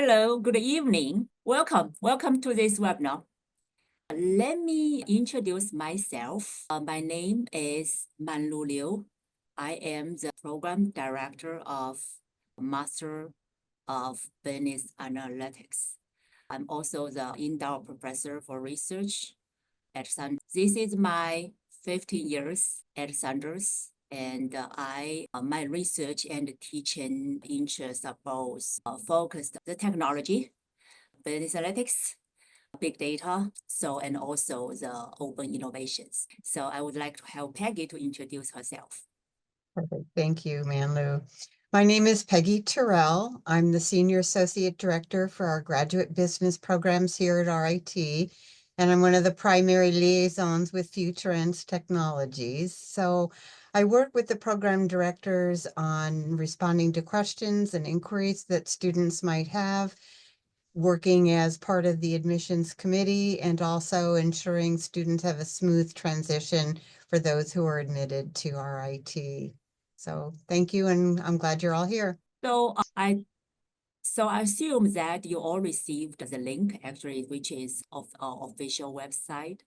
Hello, good evening. Welcome to this webinar. Let me introduce myself. My name is Manlu Liu. I am the Program Director of Master of Business Analytics. I'm also the endowed professor for research at Sanders. This is my 15 years at Sanders. And my research and teaching interests are both focused on the technology, business analytics, big data, and also the open innovations. So I would like to have Peggy to introduce herself. Perfect. Thank you, Manlu. My name is Peggy Terrell. I'm the Senior Associate Director for our graduate business programs here at RIT, and I'm one of the primary liaisons with Futurense Technologies. So I work with the program directors on responding to questions and inquiries that students might have, working as part of the admissions committee, and also ensuring students have a smooth transition for those who are admitted to RIT. So thank you, and I'm glad you're all here. So I assume that you all received the link, actually, which is of our official website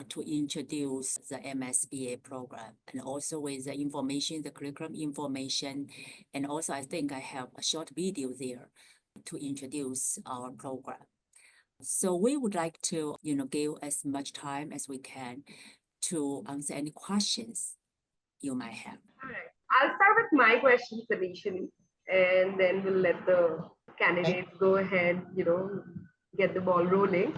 to introduce the MSBA program, and also with the information, the curriculum information, and also I think I have a short video there to introduce our program. So we would like to, give as much time as we can to answer any questions you might have. All right. I'll start with my questions initially, and then we'll let the candidates go ahead, get the ball rolling.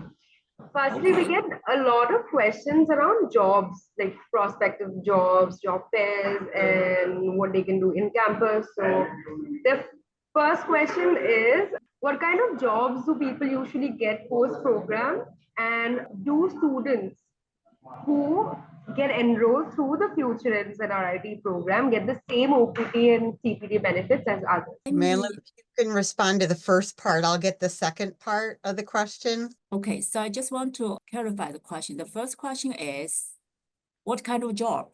Firstly, we get a lot of questions around jobs, like prospective jobs, job fairs, and what they can do in campus. So the first question is, what kind of jobs do people usually get post-program? And do students who get enrolled through the Futurense and RIT program get the same OPT and CPT benefits as others? Manlu, if you can respond to the first part, I'll get the second part of the question. Okay, so I just want to clarify the question. The first question is, what kind of job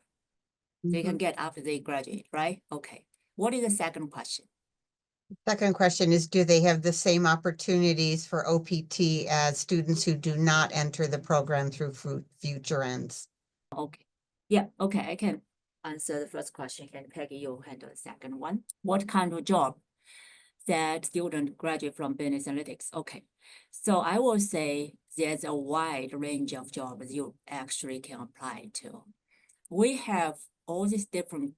they can get after they graduate, right? Okay. What is the second question? Second question is, do they have the same opportunities for OPT as students who do not enter the program through Futurense? Okay. Yeah, okay, I can answer the first question, and Peggy, you handle the second one. What kind of job that student graduate from business analytics? Okay, so I will say there's a wide range of jobs you actually can apply to. We have all these different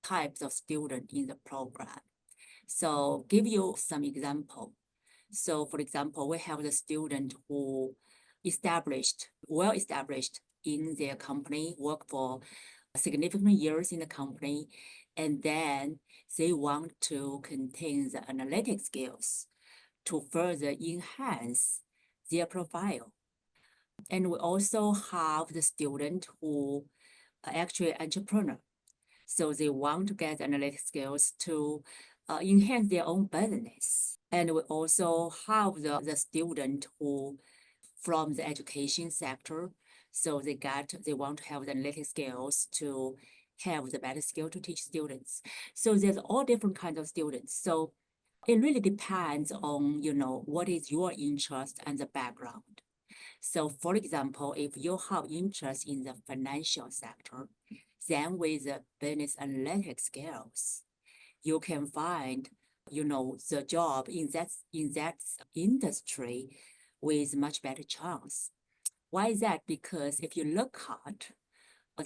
types of students in the program. So give you some example. So for example, we have the student who well established in their company, work for significant years in the company, and then they want to contain the analytic skills to further enhance their profile. And we also have the student who are actually entrepreneur. So they want to get analytic skills to enhance their own business. And we also have the student who from the education sector. So they want to have the analytic skills to have the better skill to teach students. So there's all different kinds of students. So it really depends on, what is your interest and the background. So for example, if you have interest in the financial sector, then with the business analytic skills, you can find, the job in that industry with much better chance. Why is that? Because if you look at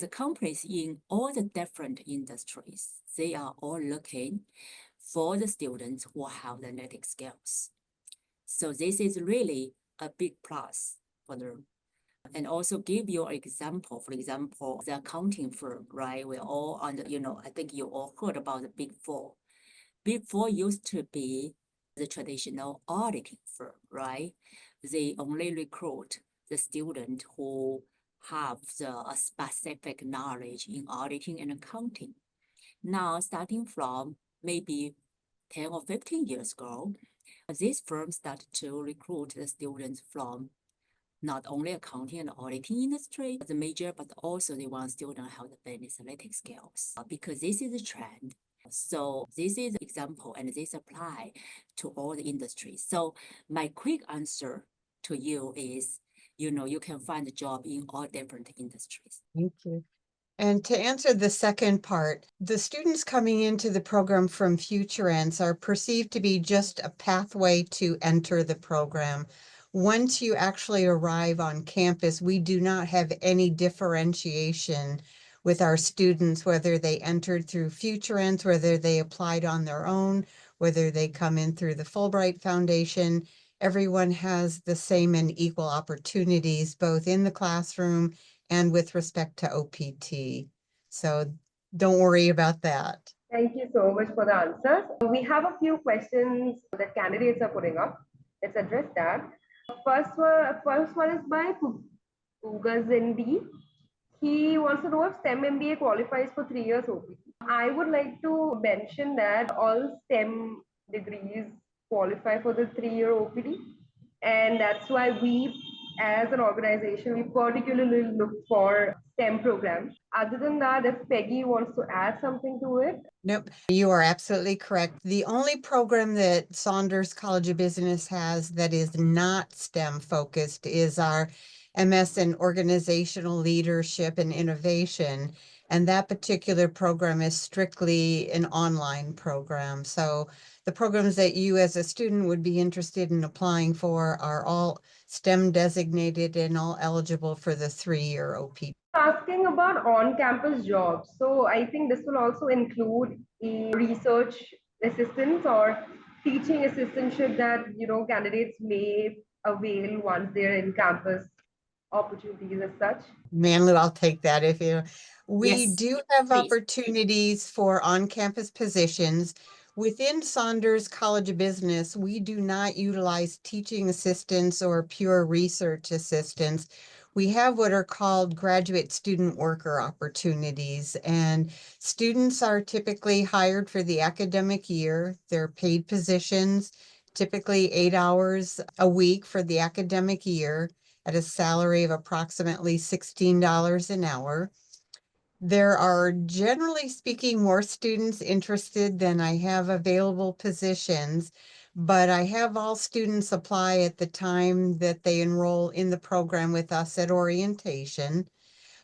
the companies in all the different industries, they are all looking for the students who have the analytic skills. So this is really a big plus for them. And also give you an example, for example, the accounting firm, right? We're all on the, I think you all heard about the Big Four. Big Four used to be the traditional auditing firm, right? They only recruit the student who have a specific knowledge in auditing and accounting. Now, starting from maybe 10 or 15 years ago, these firms started to recruit the students from not only accounting and auditing industry, the major, but also they want students to have the business analytics skills because this is a trend. So this is an example, and this apply to all the industries. So my quick answer to you is, you can find a job in all different industries. Thank you. And to answer the second part, the students coming into the program from Futurense are perceived to be just a pathway to enter the program. Once you actually arrive on campus, we do not have any differentiation with our students, whether they entered through Futurense, whether they applied on their own, whether they come in through the Fulbright Foundation. Everyone has the same and equal opportunities, both in the classroom and with respect to OPT. So don't worry about that. Thank you so much for the answers. We have a few questions that candidates are putting up. Let's address that. First one is by Pugazindi. He wants to know if STEM MBA qualifies for 3 years OPT. I would like to mention that all STEM degrees qualify for the 3-year OPT. And that's why we, as an organization, we particularly look for STEM programs. Other than that, if Peggy wants to add something to it. Nope, you are absolutely correct. The only program that Saunders College of Business has that is not STEM focused is our MS in Organizational Leadership and Innovation. And that particular program is strictly an online program. So the programs that you as a student would be interested in applying for are all STEM designated and all eligible for the 3-year OPT. Asking about on-campus jobs. So I think this will also include a research assistance or teaching assistantship that candidates may avail once they're in campus opportunities as such. Manlu, I'll take that if you. We Yes, do have please. opportunities for on-campus positions. Within Saunders College of Business, we do not utilize teaching assistants or pure research assistants. We have what are called graduate student worker opportunities, and students are typically hired for the academic year. They're paid positions, typically 8 hours a week for the academic year at a salary of approximately $16 an hour. There are, generally speaking, more students interested than I have available positions, but I have all students apply at the time that they enroll in the program with us at orientation.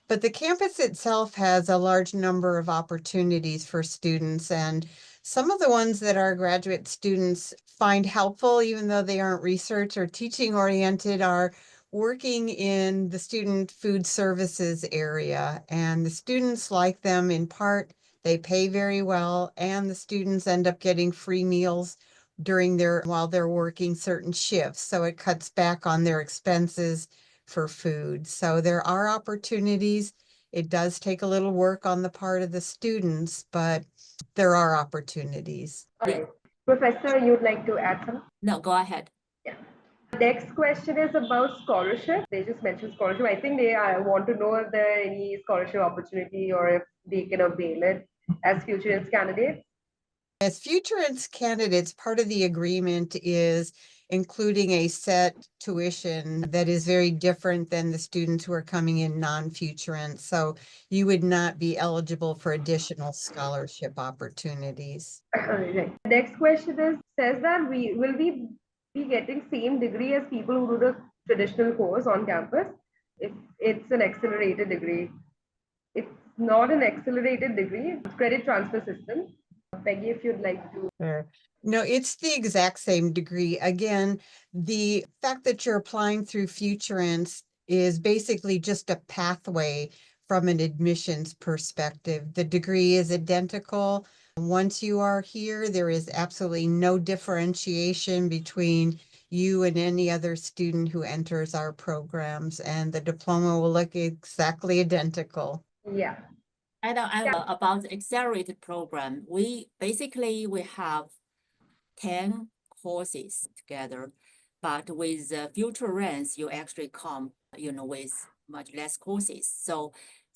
But the campus itself has a large number of opportunities for students, and some of the ones that our graduate students find helpful, even though they aren't research or teaching oriented, are working in the student food services area. And the students like them in part, they pay very well, and the students end up getting free meals while they're working certain shifts. So it cuts back on their expenses for food. So there are opportunities. It does take a little work on the part of the students, but there are opportunities. Okay. Professor, you'd like to add something? No, go ahead. Yeah. Next question is about scholarship. They just mentioned scholarship. I think they want to know if there are any scholarship opportunity or if they can avail it as Futurense candidates. As Futurense candidates, part of the agreement is including a set tuition that is very different than the students who are coming in non-Futurense. So you would not be eligible for additional scholarship opportunities. Right. Next question says that we will be getting same degree as people who do the traditional course on campus if it's an accelerated degree. It's not an accelerated degree, it's credit transfer system. Peggy, if you'd like to. Sure. No, it's the exact same degree. Again, the fact that you're applying through Futurense is basically just a pathway from an admissions perspective. The degree is identical. Once you are here, there is absolutely no differentiation between you and any other student who enters our programs, and the diploma will look exactly identical. Yeah. And about the accelerated program, we have 10 courses together, but with the Futurense, you actually come, with much less courses. So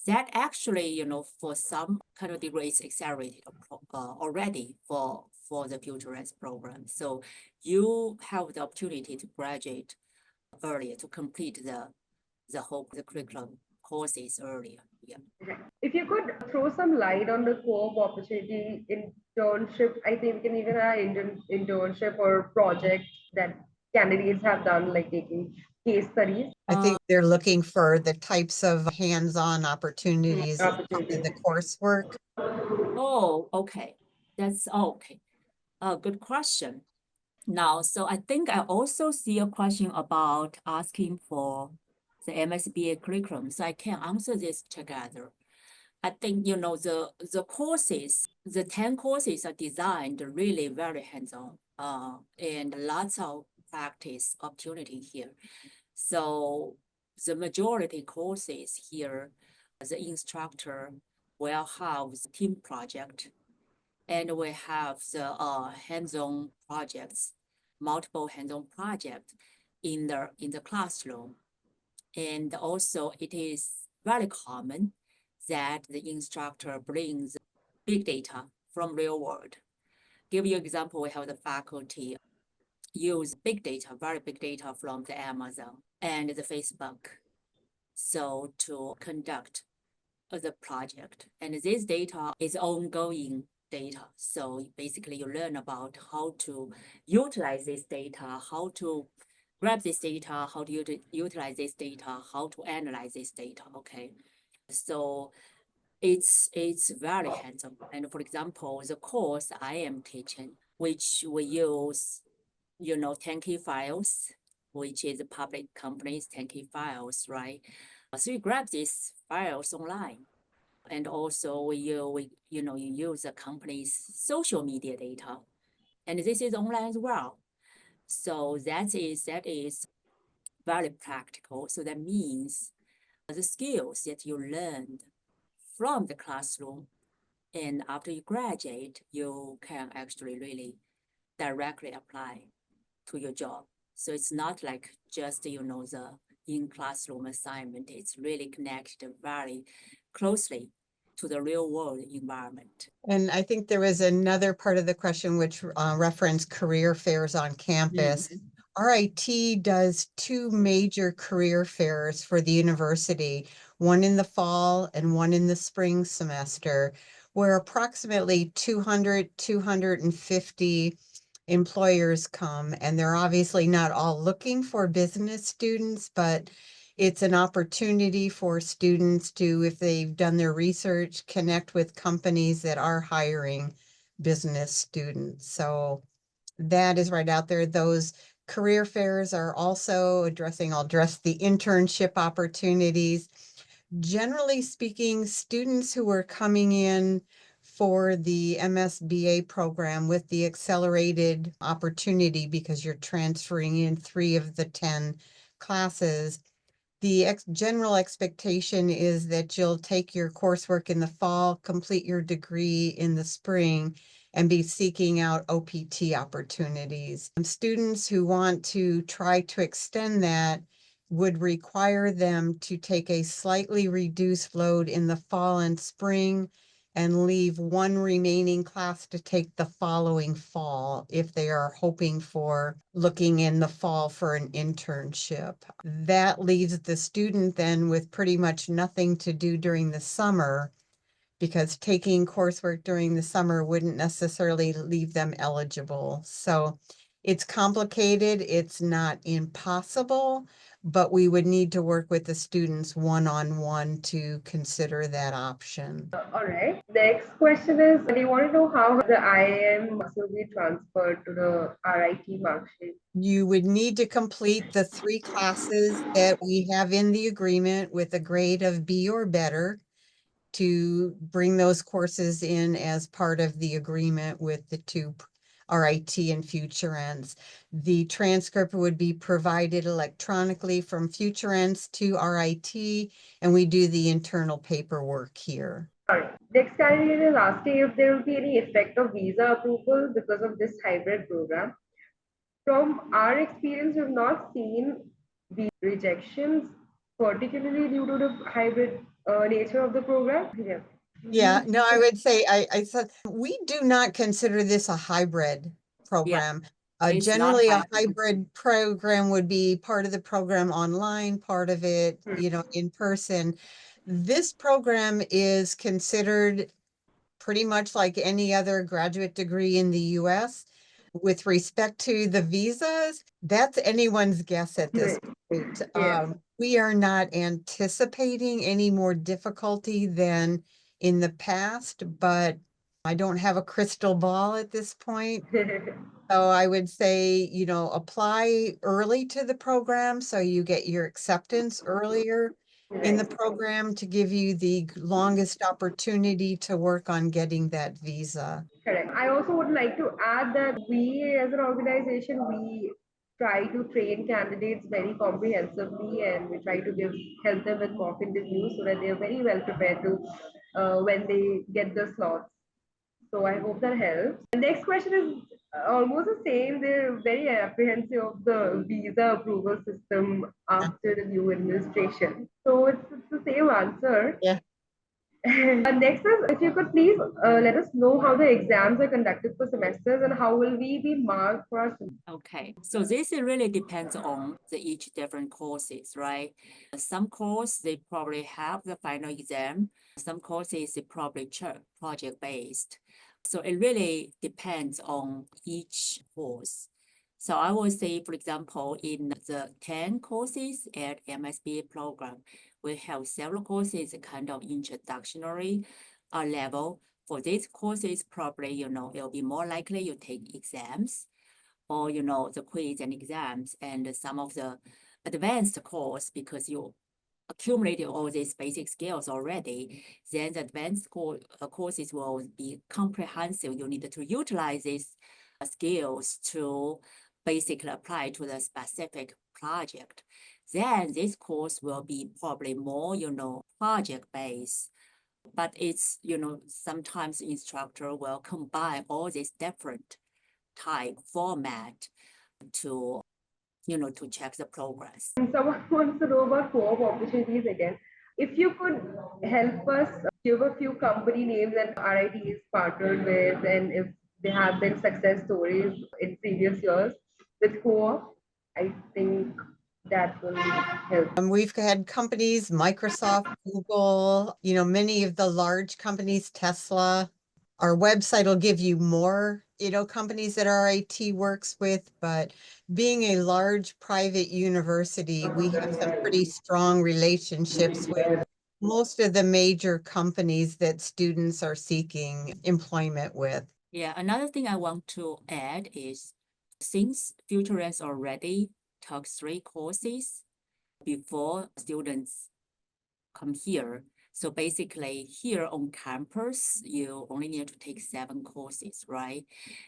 that actually, for some kind of degrees accelerated already for the Futurense program. So you have the opportunity to graduate earlier to complete the whole curriculum courses earlier. Yeah. If you could throw some light on the co-op opportunity, internship, I think we can even have internship or project that candidates have done, like taking case studies. I think they're looking for the types of hands-on opportunities as part of the coursework. Oh, okay. That's okay. Good question. Now, so I think I also see a question about asking for the MSBA curriculum, so I can answer this together. I think, you know, the courses, the 10 courses are designed really very hands-on, and lots of practice opportunity here. So the majority courses here, the instructor will have the team project, and we have the hands-on projects, multiple hands-on projects in the classroom. And also it is very common that the instructor brings big data from real world. Give you example, we have the faculty use big data, very big data from the Amazon and the Facebook. So to conduct the project, and this data is ongoing data. So basically you learn about how to utilize this data, how to grab this data, how to utilize this data, how to analyze this data, okay? So it's very hands-on. And for example, the course I am teaching, which we use, you know, 10K files, which is public companies 10K files, right? So you grab these files online. And also you use the company's social media data. And this is online as well. So that is very practical. So that means the skills that you learned from the classroom, and after you graduate, you can actually really directly apply to your job. So it's not like just, you know, the in-classroom assignment. It's really connected very closely to the real world environment. And I think there was another part of the question which referenced career fairs on campus. RIT does 2 major career fairs for the university, one in the fall and one in the spring semester, where approximately 250 employers come, and they're obviously not all looking for business students, but it's an opportunity for students to, if they've done their research, connect with companies that are hiring business students. So that is right out there. Those career fairs are also I'll address the internship opportunities. Generally speaking, students who are coming in for the MSBA program with the accelerated opportunity, because you're transferring in 3 of the 10 classes, the general expectation is that you'll take your coursework in the fall, complete your degree in the spring, and be seeking out OPT opportunities. Students who want to try to extend that would require them to take a slightly reduced load in the fall and spring and leave 1 remaining class to take the following fall if they are hoping for looking in the fall for an internship. That leaves the student then with pretty much nothing to do during the summer, because taking coursework during the summer wouldn't necessarily leave them eligible. So it's complicated, it's not impossible, but we would need to work with the students one-on-one to consider that option. All right. Next question is, they want to know how the IIM will be transferred to the RIT mark sheet. You would need to complete the 3 classes that we have in the agreement with a grade of B or better to bring those courses in as part of the agreement with the 2 RIT and Futurense. The transcript would be provided electronically from Futurense to RIT, and we do the internal paperwork here. All right. Next candidate is asking if there will be any effect of visa approval because of this hybrid program. From our experience, we've not seen the rejections, particularly due to the hybrid nature of the program. Yeah, no, I would say I said we do not consider this a hybrid program. It's not Generally, a hybrid. hybrid program would be part of the program online, part of it, in person. This program is considered pretty much like any other graduate degree in the US. With respect to the visas, that's anyone's guess at this point. Yeah. We are not anticipating any more difficulty than in the past, but I don't have a crystal ball at this point. So I would say, apply early to the program so you get your acceptance earlier in the program to give you the longest opportunity to work on getting that visa. Correct. I also would like to add that we as an organization, we try to train candidates very comprehensively, and we try to help them with mock interviews so that they're very well prepared to when they get the slots. So I hope that helps. The next question is almost the same. They're very apprehensive of the visa approval system after the new administration. So it's the same answer. Yeah. Next is, if you could please let us know how the exams are conducted for semesters and how will we be marked for our semester? Okay, so this really depends on each different courses, right? Some course, they probably have the final exam. Some courses, they probably project-based. So it really depends on each course. So I would say, for example, in the 10 courses at MSBA program, we have several courses kind of introductory level. For these courses, probably, it'll be more likely you take exams or, the quiz and exams and some of the advanced course because you accumulated all these basic skills already, then the advanced courses will be comprehensive. You need to utilize these skills to basically apply to the specific project. Then this course will be probably more, project-based. But it's, sometimes instructor will combine all these different type format to, to check the progress. Someone wants to know about co-op opportunities again. If you could help us give a few company names that RIT is partnered with and if they have been success stories in previous years with co-op, I think that will help. We've had companies, Microsoft, Google, many of the large companies, Tesla. Our website will give you more, companies that RIT works with, but being a large private university, we have some pretty strong relationships with most of the major companies that students are seeking employment with. Yeah, another thing I want to add is since Futurense already took 3 courses before students come here. So basically here on campus, you only need to take 7 courses, right?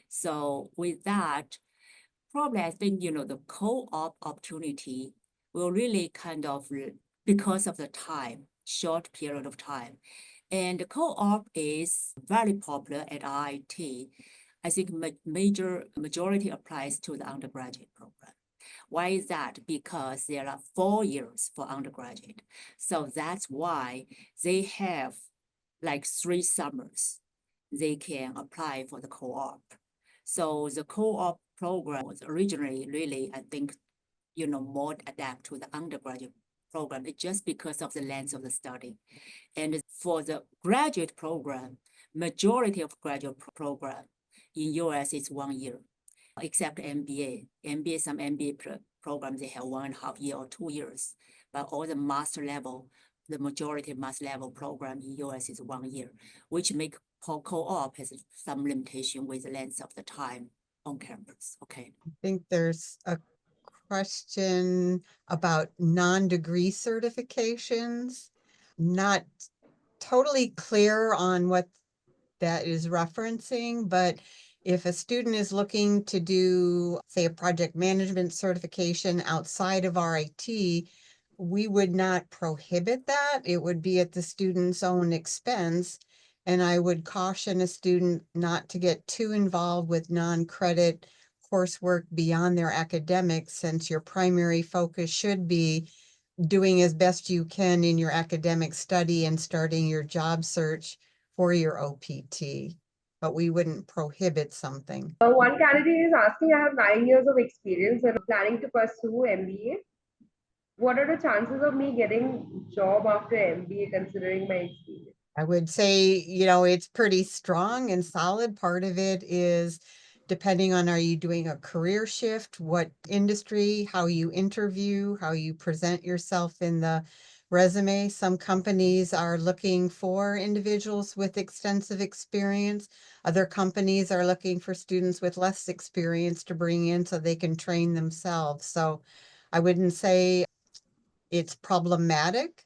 So with that, probably I think, the co-op opportunity will really kind of, because of the time, short period of time. And the co-op is very popular at RIT. I think majority applies to the undergraduate program. Why is that? Because there are 4 years for undergraduate. So that's why they have like 3 summers they can apply for the co-op. So the co-op program was originally really, I think, more adapt to the undergraduate program. It's just because of the length of the study. And for the graduate program, majority of graduate program in US is 1 year, except MBA. Some MBA programs, they have 1.5 years or 2 years. But all the master level, the majority master level program in US is 1 year, which make co-op has some limitation with the length of the time on campus. Okay. I think there's a question about non-degree certifications. Not totally clear on what that is referencing, but if a student is looking to do, say, a project management certification outside of RIT, we would not prohibit that. It would be at the student's own expense. And I would caution a student not to get too involved with non-credit coursework beyond their academics, since your primary focus should be doing as best you can in your academic study and starting your job search for your OPT. but we wouldn't prohibit something. One candidate is asking, I have 9 years of experience and planning to pursue MBA. What are the chances of me getting job after MBA considering my experience? I would say, it's pretty strong and solid. Part of it is depending on, are you doing a career shift, what industry, how you interview, how you present yourself in the resume. Some companies are looking for individuals with extensive experience. Other companies are looking for students with less experience to bring in so they can train themselves. So I wouldn't say it's problematic.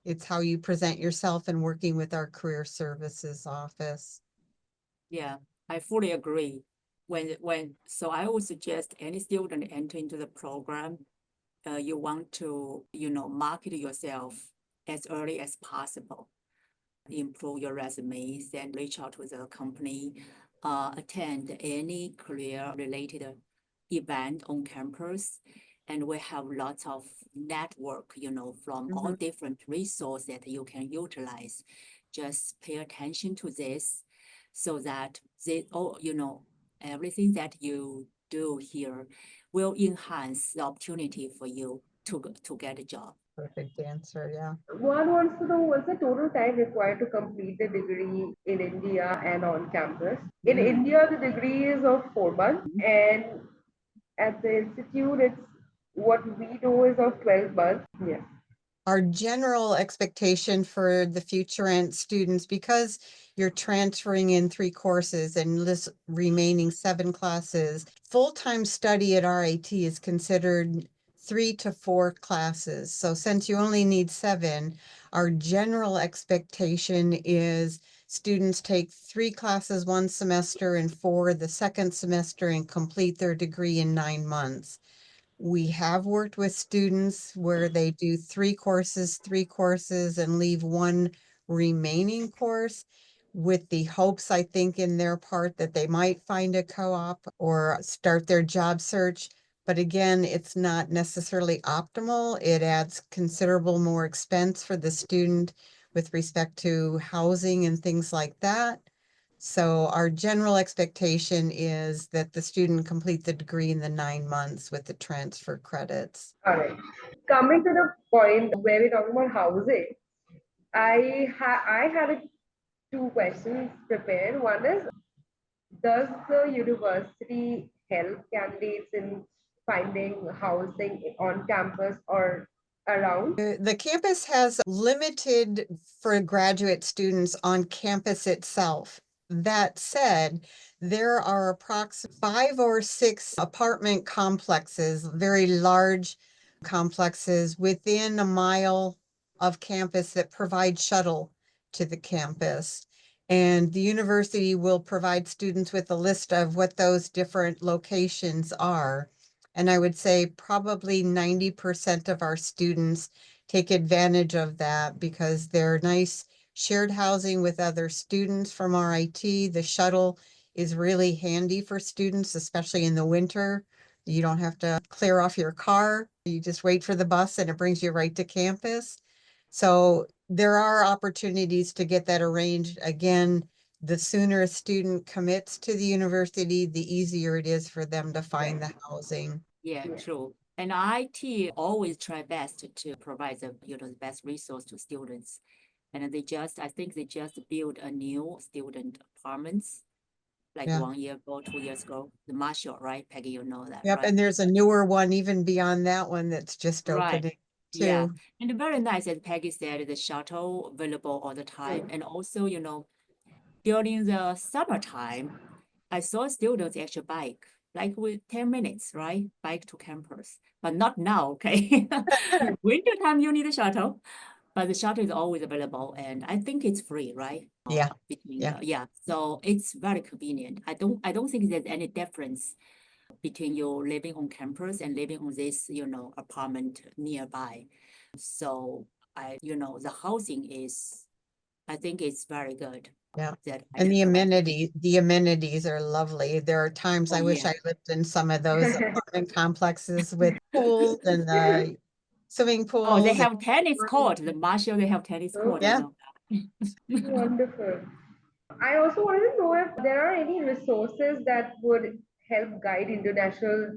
It's how you present yourself and working with our career services office. Yeah, I fully agree. So I would suggest any student enter into the program, you want to, market yourself as early as possible, improve your resumes and reach out to the company, attend any career related event on campus. And we have lots of network, from all different resources that you can utilize. Just pay attention to this so that everything that you do here will enhance the opportunity for you to get a job. Perfect answer, yeah. One wants to know what's the total time required to complete the degree in India and on campus. In India, the degree is of 4 months, and at the institute, it's what we do is of 12 months. Yes. Our general expectation for the Futurense students, because you're transferring in 3 courses and this remaining 7 classes, full-time study at RIT is considered 3 to 4 classes. So since you only need 7, our general expectation is students take 3 classes one semester and 4 the second semester and complete their degree in 9 months. We have worked with students where they do 3 courses, and leave 1 remaining course with the hopes, I think, in their part that they might find a co-op or start their job search. But again, it's not necessarily optimal. It adds considerable more expense for the student with respect to housing and things like that. So our general expectation is that the student complete the degree in the 9 months with the transfer credits. All right. Coming to the point where we're talking about housing, I had 2 questions prepared. One is, does the university help candidates in finding housing on campus or around? The campus has limited for graduate students on campus itself. That said, there are approximately 5 or 6 apartment complexes, very large complexes within a mile of campus that provide shuttle to the campus. And the university will provide students with a list of what those different locations are. And I would say probably 90% of our students take advantage of that because they're nice shared housing with other students from RIT. The shuttle is really handy for students, especially in the winter. You don't have to clear off your car. You just wait for the bus and it brings you right to campus. So there are opportunities to get that arranged. Again, the sooner a student commits to the university, the easier it is for them to find the housing. Yeah, true. And IT always try best to provide the best resource to students. And I think they just built a new student apartments like Yeah. 1 year ago, 2 years ago. The Marshall, right? Peggy, you know that, Yep, right? and there's a newer one even beyond that one that's just Right. opening Yeah, too. and very nice, as Peggy said, the shuttle available all the time. And also, during the summertime, I saw students actually bike, like with 10 minutes, right? Bike to campus, but not now, okay? Winter time, you need a shuttle, but the shuttle is always available, and I think it's free, right? Yeah, Between yeah. so it's very convenient. I don't think there's any difference between you living on campus and living on this, apartment nearby. So the housing is, I think it's very good. Yeah. That I And can provide. the amenities are lovely. There are times Oh, I wish yeah. I lived in some of those apartment complexes with pools and swimming Oh, they pools. have tennis court. The Marshall, they have tennis court, Oh, Yeah. I know. wonderful. I also wanted to know if there are any resources that would help guide international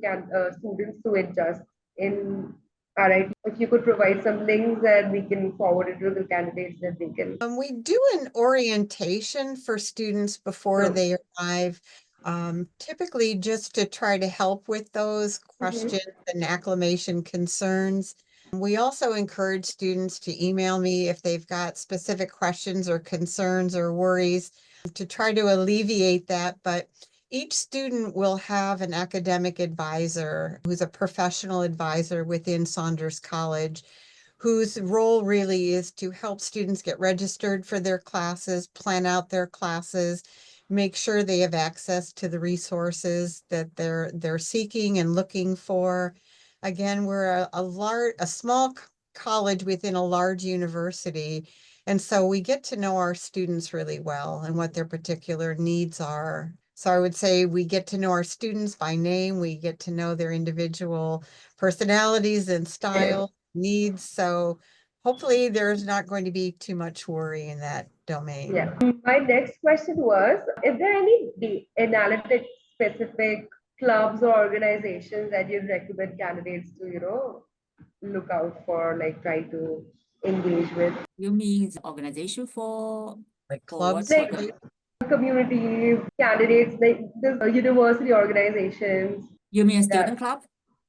students to adjust in RIT. If you could provide some links that we can forward it to the candidates that they can. We do an orientation for students before Oh. they arrive, typically just to try to help with those questions and acclimation concerns. We also encourage students to email me if they've got specific questions or concerns or worries to try to alleviate that. But each student will have an academic advisor who's a professional advisor within Saunders College, whose role really is to help students get registered for their classes, plan out their classes, make sure they have access to the resources that they're seeking and looking for. Again, we're a small college within a large university, and so we get to know our students really well and what their particular needs are. So I would say we get to know our students by name, we get to know their individual personalities and style needs. So hopefully there's not going to be too much worry in that domain. Yeah. My next question was, if there are any analytics specific clubs or organizations that you'd recommend candidates to, look out for, like try to engage with? You mean the organization for Like for clubs. what? Like community candidates, like the university organizations. You mean that- student club?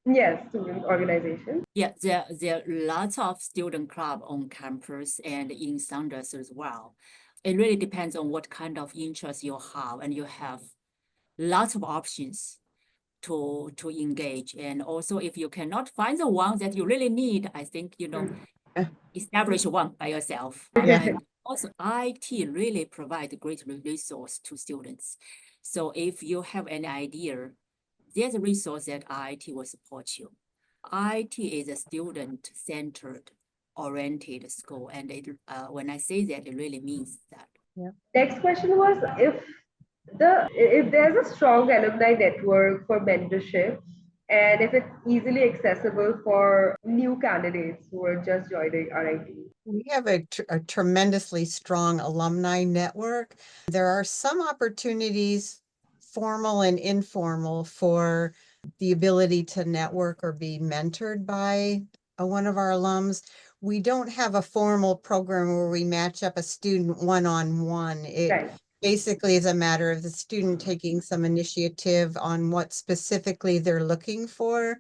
Yes, student organizations. Yeah, there are lots of student club on campus and in Saunders as well. It really depends on what kind of interest you have, and you have lots of options to engage. And also, if you cannot find the one that you really need, I think establish one by yourself. Yeah. And also, IT really provide great resource to students. So if you have any idea, there's a resource that IT will support you. IT is a student-centered oriented school, and when I say that, it really means that. Next question was, if there's a strong alumni network for mentorship, and if it's easily accessible for new candidates who are just joining RIT. We have a tremendously strong alumni network. There are some opportunities, formal and informal, for the ability to network or be mentored by one of our alums. We don't have a formal program where we match up a student one-on-one. It Right. basically is a matter of the student taking some initiative on what specifically they're looking for.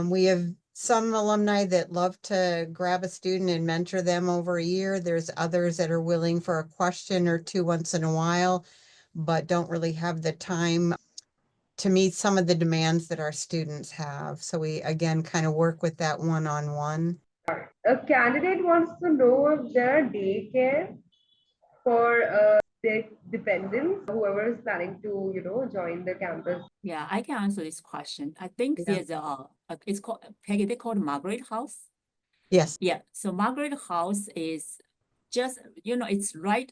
We have some alumni that love to grab a student and mentor them over a year. There's others that are willing for a question or two once in a while, but don't really have the time to meet some of the demands that our students have. So we, again, kind of work with that one-on-one. A candidate wants to know if there are daycare for their dependents, whoever is planning to, join the campus. Yeah, I can answer this question. I think Yeah. there's it's called, Peggy, they called Margaret House. Yes. Yeah, so Margaret House is just, it's right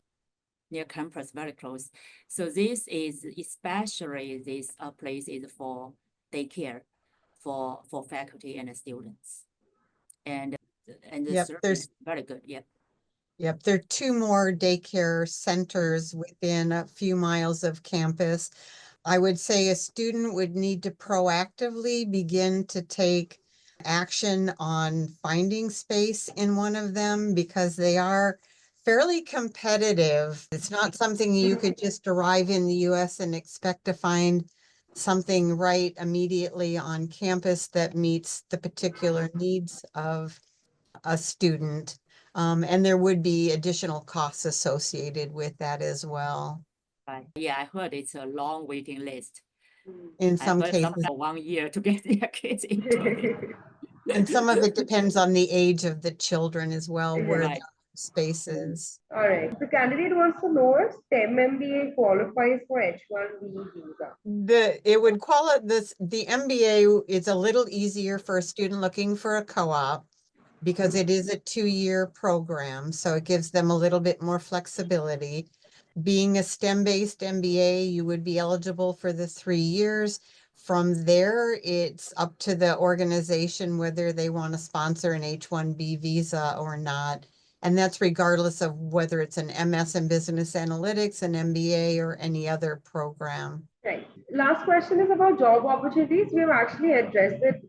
near campus, very close. So this is especially this place is for daycare for faculty and students. And the Yep, service is very good. Yep. Yep, there are two more daycare centers within a few miles of campus. I would say a student would need to proactively begin to take action on finding space in one of them because they are fairly competitive. It's not something you could just arrive in the US and expect to find something right immediately on campus that meets the particular needs of a student. And there would be additional costs associated with that as well. Right. Yeah, I heard it's a long waiting list. In I some heard some cases, for 1 year to get their kids into it. and some of it depends on the age of the children as well, where Right. the space is. All right. The candidate wants to know if STEM MBA qualifies for H-1B visa. It would qualify the MBA is a little easier for a student looking for a co-op because it is a 2-year program, so it gives them a little bit more flexibility. Being a STEM-based MBA, you would be eligible for the 3 years. From there, it's up to the organization whether they want to sponsor an H-1B visa or not. And that's regardless of whether it's an MS in Business Analytics, an MBA, or any other program. Right. Last question is about job opportunities. We have actually addressed it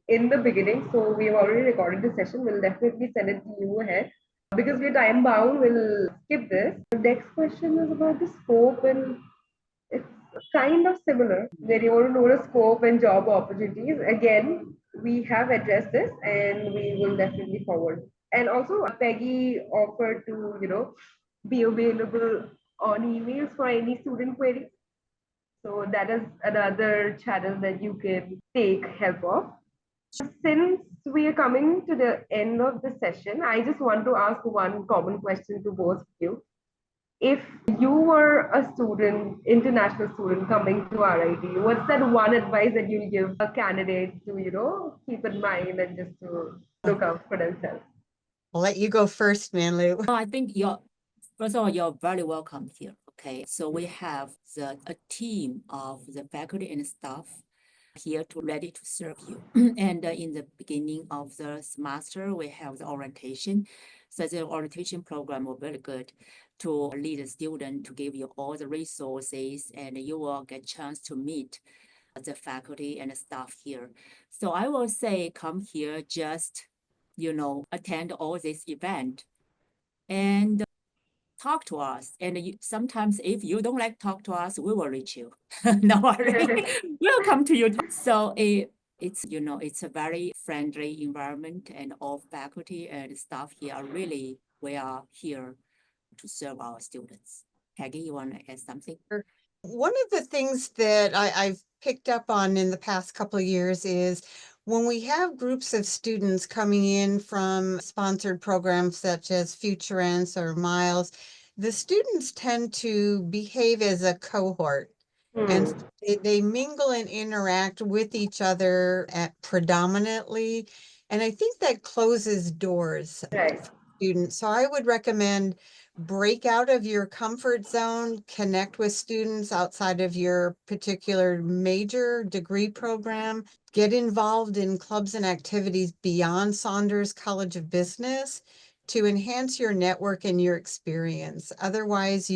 in the beginning. So we've already recorded the session. We'll definitely send it to you ahead. Because we're time bound, we'll skip this. The next question is about the scope, and it's kind of similar where you want to know the scope and job opportunities. Again, we have addressed this and we will definitely forward. And also Peggy offered to, be available on emails for any student queries. So that is another channel that you can take help of. Since we are coming to the end of the session, I just want to ask one common question to both of you. If you were a student, international student coming to RIT, what's that one advice that you'll give a candidate to, keep in mind and just to look out for themselves? I'll let you go first, Manlu. I think first of all, you're very welcome here. Okay, so we have a team of the faculty and staff here ready to serve you. And in the beginning of the semester, we have the orientation. So the orientation program will be very good to lead the student, to give you all the resources, and you will get a chance to meet the faculty and the staff here. So I will say, come here, just, attend all this event and talk to us. And sometimes if you don't like talk to us, we will reach you. No worry, we'll come to you. So it's a very friendly environment, and all faculty and staff here are really, we are here to serve our students. Peggy, you want to add something? One of the things that I've picked up on in the past couple of years is when we have groups of students coming in from sponsored programs such as Futurense or Miles, the students tend to behave as a cohort. And they mingle and interact with each other predominantly. And I think that closes doors Right. for students. So I would recommend break out of your comfort zone, connect with students outside of your particular major degree program, get involved in clubs and activities beyond Saunders College of Business to enhance your network and your experience. Otherwise,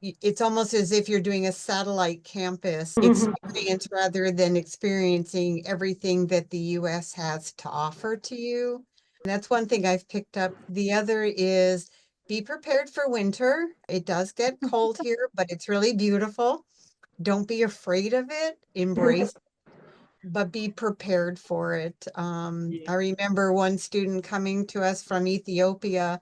it's almost as if you're doing a satellite campus experience rather than experiencing everything that the US has to offer to you. And that's one thing I've picked up. The other is be prepared for winter. It does get cold here, but it's really beautiful. Don't be afraid of it. Embrace it, but be prepared for it. I remember one student coming to us from Ethiopia,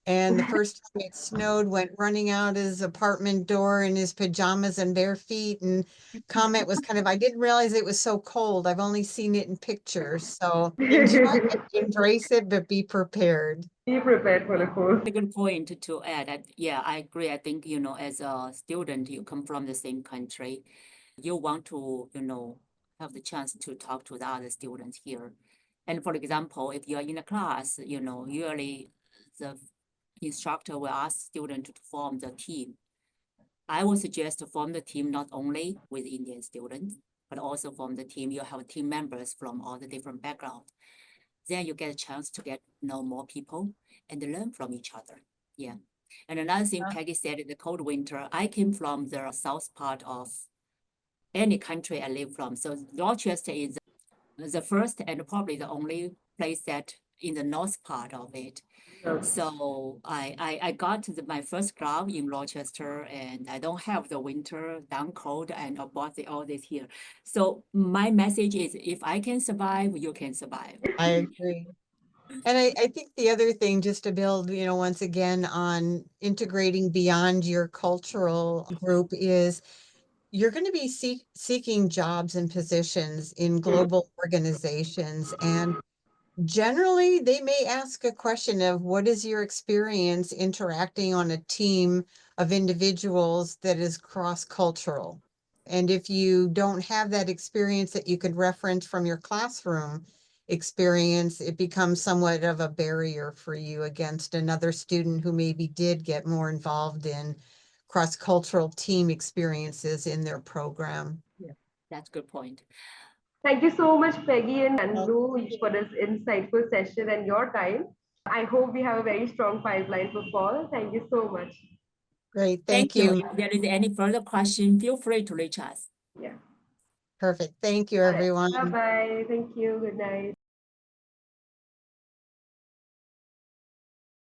and the first time it snowed, went running out his apartment door in his pajamas and bare feet. And comment was kind of, I didn't realize it was so cold. I've only seen it in pictures. So enjoy it, embrace it, but be prepared. Be prepared for the cold. A good point to add. Yeah, I agree. I think, as a student, you come from the same country. You want to, have the chance to talk to the other students here. And for example, if you're in a class, usually the instructor will ask students to form the team. I would suggest to form the team not only with Indian students, but also form the team. You have team members from all the different backgrounds. Then you get a chance to get know more people and learn from each other. Yeah. And another thing Peggy said, in the cold winter, I came from the south part of any country I live from. So Rochester is the first and probably the only place that in the north part of it. So I got my first job in Rochester, and I don't have the winter down cold and about all this here. So my message is, if I can survive, you can survive. I agree. And I think the other thing, just to build, once again on integrating beyond your cultural group, is you're going to be seeking jobs and positions in global organizations. And generally, they may ask a question of, what is your experience interacting on a team of individuals that is cross-cultural? And if you don't have that experience that you could reference from your classroom experience, it becomes somewhat of a barrier for you against another student who maybe did get more involved in cross-cultural team experiences in their program. Yeah, that's a good point. Thank you so much, Peggy and Manlu, for this insightful session and your time. I hope we have a very strong pipeline for fall. Thank you so much. Great, Thank thank you. you. If there is any further question, feel free to reach us. Yeah. Perfect. Thank you, All right. everyone. Bye-bye. Thank you. Good night.